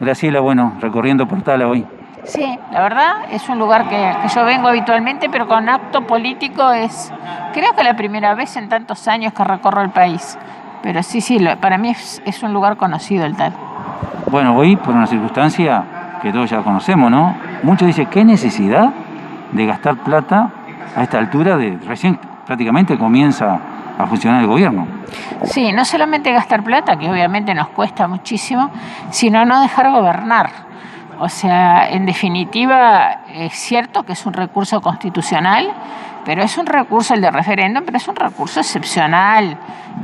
Graciela, bueno, recorriendo Portala hoy. Sí, la verdad es un lugar que yo vengo habitualmente, pero con acto político creo que la primera vez en tantos años que recorro el país. Pero sí, para mí es un lugar conocido el tal. Bueno, hoy por una circunstancia que todos ya conocemos, ¿no? Muchos dicen, ¿qué necesidad de gastar plata a esta altura de recién prácticamente comienza a funcionar el gobierno? Sí, no solamente gastar plata, que obviamente nos cuesta muchísimo, sino no dejar gobernar. O sea, en definitiva, es cierto que es un recurso constitucional, pero es un recurso, el de referéndum, pero es un recurso excepcional,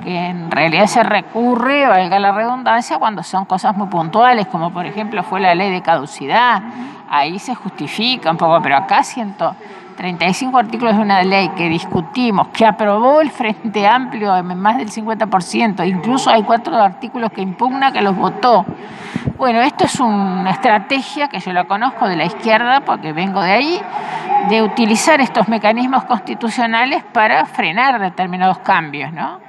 que en realidad se recurre, valga la redundancia, cuando son cosas muy puntuales, como por ejemplo fue la ley de caducidad. Ahí se justifica un poco, pero acá 135 artículos de una ley que discutimos, que aprobó el Frente Amplio en más del 50%, incluso hay 4 artículos que impugna que los votó. Bueno, esto es una estrategia que yo la conozco de la izquierda, porque vengo de ahí, de utilizar estos mecanismos constitucionales para frenar determinados cambios, ¿no?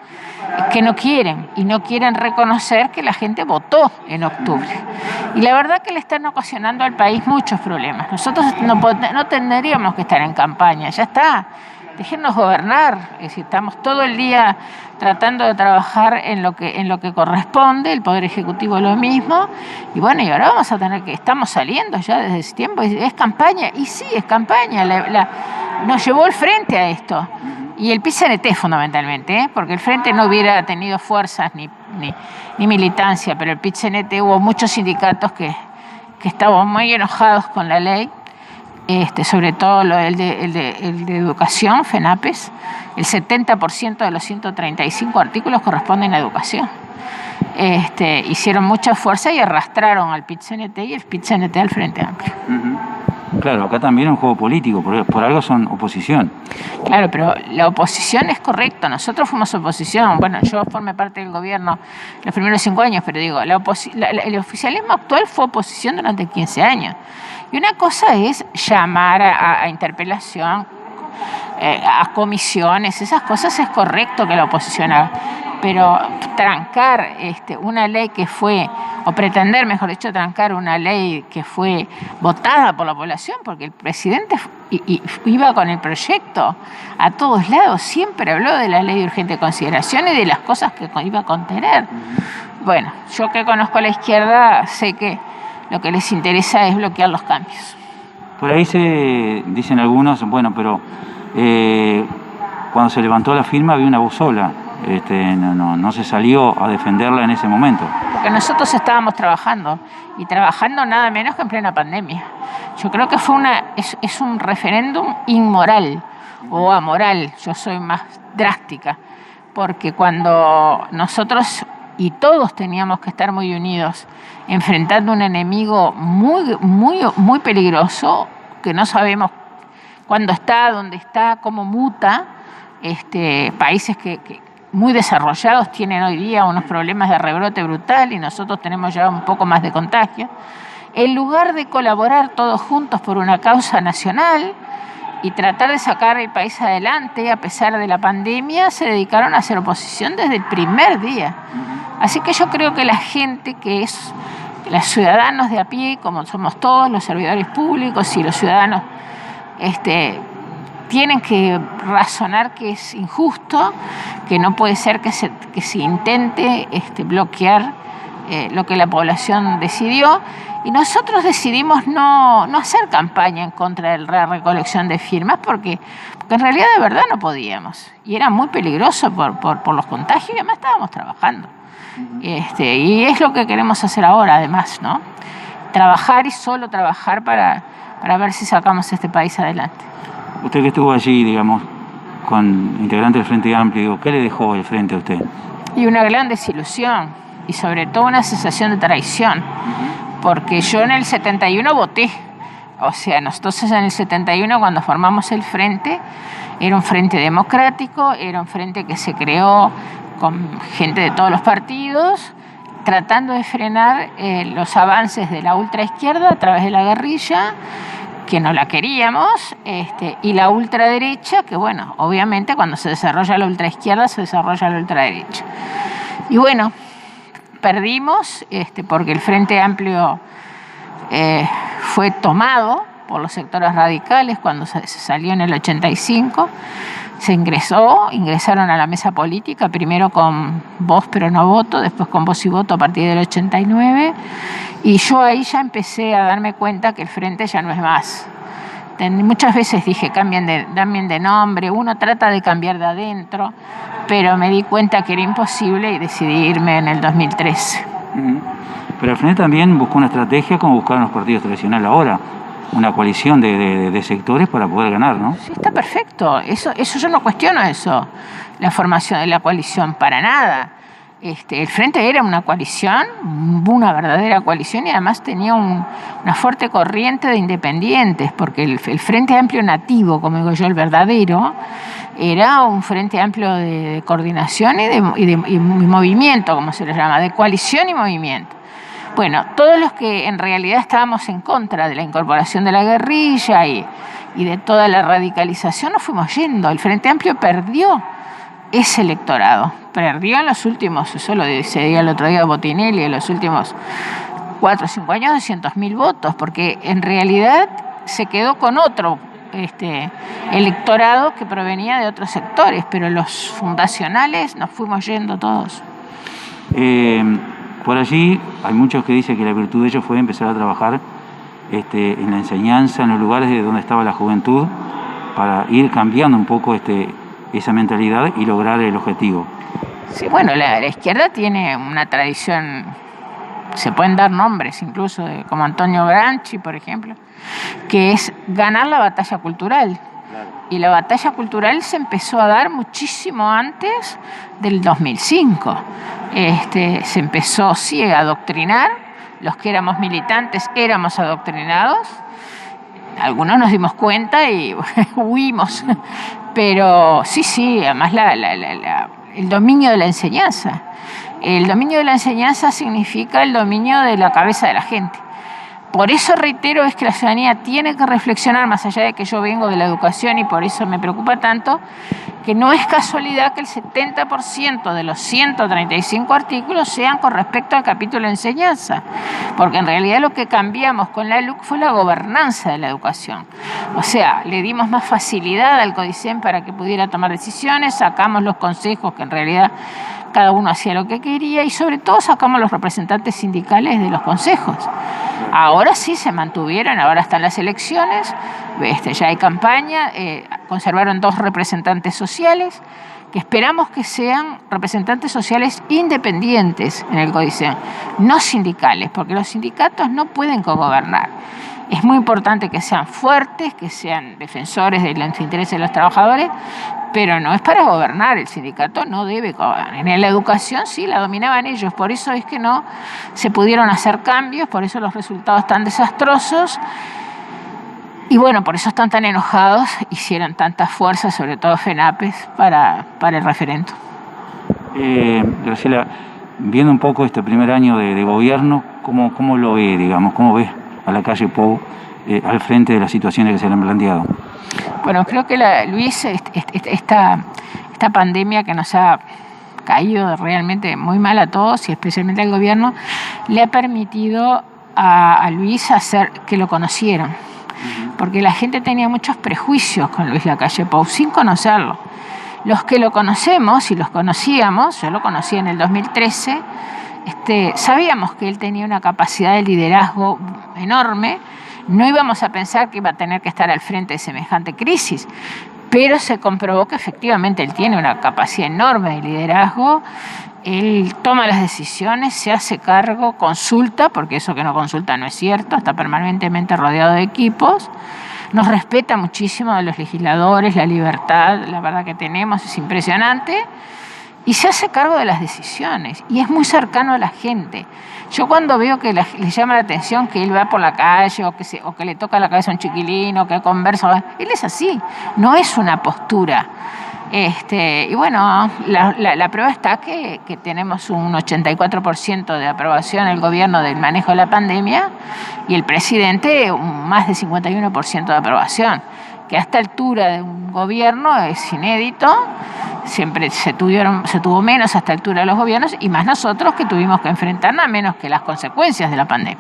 Que no quieren reconocer que la gente votó en octubre. Y la verdad que le están ocasionando al país muchos problemas. Nosotros no tendríamos que estar en campaña, ya está. Déjennos gobernar, es decir, estamos todo el día tratando de trabajar en lo que corresponde, el Poder Ejecutivo lo mismo, y bueno, y ahora vamos a tener estamos saliendo ya desde ese tiempo, es campaña, y sí, es campaña, nos llevó el Frente a esto, y el PIT-CNT fundamentalmente, porque el Frente no hubiera tenido fuerzas ni militancia, pero el PIT-CNT hubo muchos sindicatos que estaban muy enojados con la ley, sobre todo el de educación, FENAPES, el 70% de los 135 artículos corresponden a educación. Hicieron mucha fuerza y arrastraron al PIT-CNT y el PIT-CNT al Frente Amplio. Claro, acá también es un juego político, porque por algo son oposición. Claro, pero la oposición es correcta, nosotros fuimos oposición, bueno, yo formé parte del gobierno los primeros 5 años, pero digo, el oficialismo actual fue oposición durante 15 años. Y una cosa es llamar a interpelación, a comisiones, esas cosas es correcto que la oposición haga, pero trancar una ley que fue, o pretender, mejor dicho, trancar una ley que fue votada por la población, porque el presidente iba con el proyecto a todos lados, siempre habló de la ley de urgente consideración y de las cosas que iba a contener. Bueno, yo que conozco a la izquierda sé que lo que les interesa es bloquear los cambios. Por ahí se dicen algunos, bueno, pero cuando se levantó la firma había una voz sola. No se salió a defenderla en ese momento. Porque nosotros estábamos trabajando, y trabajando nada menos que en plena pandemia. Yo creo que es un referéndum inmoral o amoral, yo soy más drástica, porque cuando nosotros y todos teníamos que estar muy unidos, enfrentando un enemigo muy peligroso, que no sabemos cuándo está, dónde está, cómo muta, países que muy desarrollados tienen hoy día unos problemas de rebrote brutal y nosotros tenemos ya un poco más de contagio. En lugar de colaborar todos juntos por una causa nacional y tratar de sacar el país adelante a pesar de la pandemia, se dedicaron a hacer oposición desde el primer día. Así que yo creo que la gente que es los ciudadanos de a pie, como somos todos los servidores públicos y los ciudadanos, tienen que razonar que es injusto, que no puede ser que se intente bloquear lo que la población decidió, y nosotros decidimos no hacer campaña en contra de la recolección de firmas porque en realidad de verdad no podíamos, y era muy peligroso por los contagios, y además estábamos trabajando. Y es lo que queremos hacer ahora, además, ¿no? Trabajar y solo trabajar para ver si sacamos este país adelante. Usted que estuvo allí, digamos, con integrantes del Frente Amplio, ¿qué le dejó el Frente a usted? Y una gran desilusión, y sobre todo una sensación de traición, porque yo en el 71 voté. O sea, nosotros en el 71, cuando formamos el Frente, era un frente democrático, era un frente que se creó con gente de todos los partidos, tratando de frenar los avances de la ultraizquierda a través de la guerrilla, que no la queríamos, y la ultraderecha, que bueno, obviamente cuando se desarrolla la ultraizquierda se desarrolla la ultraderecha. Y bueno, perdimos porque el Frente Amplio fue tomado por los sectores radicales cuando se salió en el 85. Ingresaron a la mesa política, primero con voz pero no voto, después con voz y voto a partir del 89, y yo ahí ya empecé a darme cuenta que el Frente ya no es más. Muchas veces dije, cambien de nombre, uno trata de cambiar de adentro, pero me di cuenta que era imposible y decidí irme en el 2013. Pero el Frente también buscó una estrategia como buscaron los partidos tradicionales ahora, una coalición de sectores para poder ganar, ¿no? Sí, está perfecto. Eso yo no cuestiono eso, la formación de la coalición, para nada. El Frente era una coalición, una verdadera coalición, y además tenía una fuerte corriente de independientes, porque el Frente Amplio nativo, como digo yo, el verdadero, era un Frente Amplio de coordinación y movimiento, como se le llama, de coalición y movimiento. Bueno, todos los que en realidad estábamos en contra de la incorporación de la guerrilla y de toda la radicalización nos fuimos yendo. El Frente Amplio perdió ese electorado, perdió en los últimos, eso lo decía el otro día Botinelli, en los últimos 4 o 5 años 200.000 votos, porque en realidad se quedó con otro electorado que provenía de otros sectores, pero los fundacionales nos fuimos yendo todos. Por allí hay muchos que dicen que la virtud de ellos fue empezar a trabajar en la enseñanza, en los lugares de donde estaba la juventud, para ir cambiando un poco esa mentalidad y lograr el objetivo. Sí, bueno, la izquierda tiene una tradición, se pueden dar nombres incluso, como Antonio Gramsci, por ejemplo, que es ganar la batalla cultural. Y la batalla cultural se empezó a dar muchísimo antes del 2005. Se empezó, sí, a adoctrinar. Los que éramos militantes éramos adoctrinados. Algunos nos dimos cuenta y huimos. Pero sí, además el dominio de la enseñanza. El dominio de la enseñanza significa el dominio de la cabeza de la gente. Por eso reitero, es que la ciudadanía tiene que reflexionar, más allá de que yo vengo de la educación y por eso me preocupa tanto, que no es casualidad que el 70% de los 135 artículos sean con respecto al capítulo de enseñanza, porque en realidad lo que cambiamos con la LUC fue la gobernanza de la educación. O sea, le dimos más facilidad al CODICEN para que pudiera tomar decisiones, sacamos los consejos que en realidad cada uno hacía lo que quería y sobre todo sacamos los representantes sindicales de los consejos. Ahora sí se mantuvieron, ahora están las elecciones, ya hay campaña, conservaron 2 representantes sociales, que esperamos que sean representantes sociales independientes en el CODICEN, no sindicales, porque los sindicatos no pueden cogobernar. Es muy importante que sean fuertes, que sean defensores de los intereses de los trabajadores, pero no es para gobernar. El sindicato no debe gobernar. En la educación sí la dominaban ellos, por eso es que no se pudieron hacer cambios, por eso los resultados tan desastrosos. Y bueno, por eso están tan enojados, hicieron tanta fuerza, sobre todo FENAPES, para el referendo. Graciela, viendo un poco este primer año de gobierno, ¿cómo lo ve, digamos? ¿Cómo ves a la calle Pou al frente de las situaciones que se le han planteado? Bueno, creo que Luis, esta pandemia que nos ha caído realmente muy mal a todos y especialmente al gobierno, le ha permitido a Luis hacer que lo conocieran. Porque la gente tenía muchos prejuicios con Luis Lacalle Pou sin conocerlo. Los que lo conocemos y los conocíamos, yo lo conocí en el 2013, sabíamos que él tenía una capacidad de liderazgo enorme. No íbamos a pensar que iba a tener que estar al frente de semejante crisis, pero se comprobó que efectivamente él tiene una capacidad enorme de liderazgo. Él toma las decisiones, se hace cargo, consulta, porque eso que no consulta no es cierto, está permanentemente rodeado de equipos, nos respeta muchísimo de los legisladores, la libertad, la verdad que tenemos, es impresionante, y se hace cargo de las decisiones, y es muy cercano a la gente. Yo cuando veo que les llama la atención que él va por la calle o que le toca la cabeza a un chiquilino, que conversa, él es así, no es una postura. Y bueno, la prueba está que tenemos un 84% de aprobación en el gobierno del manejo de la pandemia y el presidente más de 51% de aprobación. que a esta altura de un gobierno es inédito. Siempre se tuvo menos a esta altura de los gobiernos, y más nosotros que tuvimos que enfrentarnos a menos que las consecuencias de la pandemia,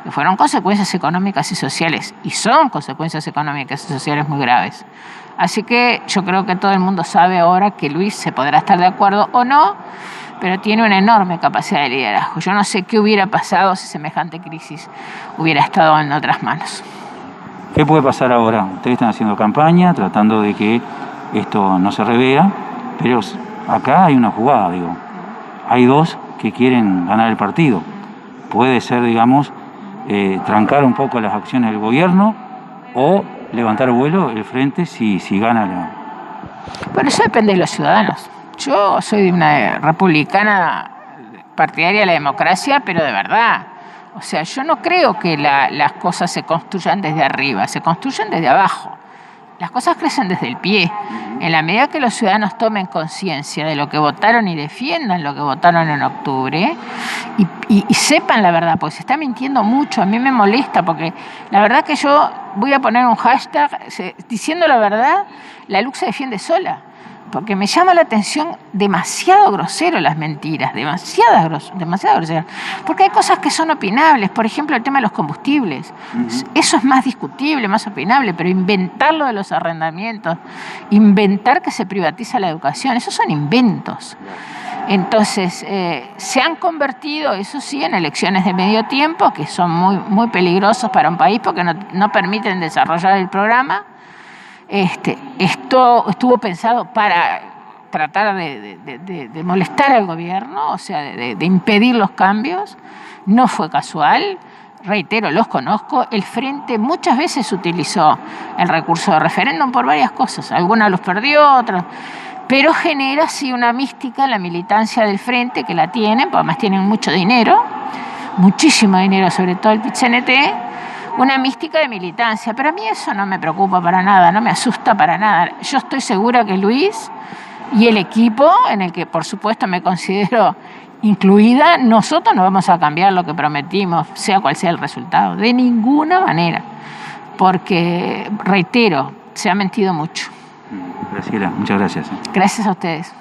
que fueron consecuencias económicas y sociales, y son consecuencias económicas y sociales muy graves. Así que yo creo que todo el mundo sabe ahora que Luis se podrá estar de acuerdo o no, pero tiene una enorme capacidad de liderazgo. Yo no sé qué hubiera pasado si semejante crisis hubiera estado en otras manos. ¿Qué puede pasar ahora? Ustedes están haciendo campaña, tratando de que esto no se revea, pero acá hay una jugada, digo. Hay dos que quieren ganar el partido. Puede ser, digamos, trancar un poco las acciones del gobierno o levantar vuelo el frente si gana la... Bueno, eso depende de los ciudadanos. Yo soy de una republicana partidaria de la democracia, pero de verdad. O sea, yo no creo que las cosas se construyan desde arriba, se construyen desde abajo. Las cosas crecen desde el pie. En la medida que los ciudadanos tomen conciencia de lo que votaron y defiendan lo que votaron en octubre y sepan la verdad, porque se está mintiendo mucho. A mí me molesta, porque la verdad que yo voy a poner un hashtag diciendo la verdad, la LUC se defiende sola. Porque me llama la atención demasiado grosero las mentiras, demasiado groseras. Porque hay cosas que son opinables, por ejemplo el tema de los combustibles. Eso es más discutible, más opinable, pero inventar lo de los arrendamientos, inventar que se privatiza la educación, esos son inventos. Entonces, se han convertido, eso sí, en elecciones de medio tiempo, que son muy, muy peligrosos para un país porque no permiten desarrollar el programa. Esto estuvo pensado para tratar de molestar al gobierno, o sea, de impedir los cambios. No fue casual, reitero, los conozco. El Frente muchas veces utilizó el recurso de referéndum por varias cosas. Algunos los perdió, otros... Pero genera sí una mística en la militancia del Frente, que la tienen, porque además tienen mucho dinero, muchísimo dinero, sobre todo el PIT-CNT, una mística de militancia. Pero a mí eso no me preocupa para nada, no me asusta para nada. Yo estoy segura que Luis y el equipo, en el que por supuesto me considero incluida, nosotros no vamos a cambiar lo que prometimos, sea cual sea el resultado, de ninguna manera. Porque, reitero, se ha mentido mucho. Graciela, muchas gracias. Gracias a ustedes.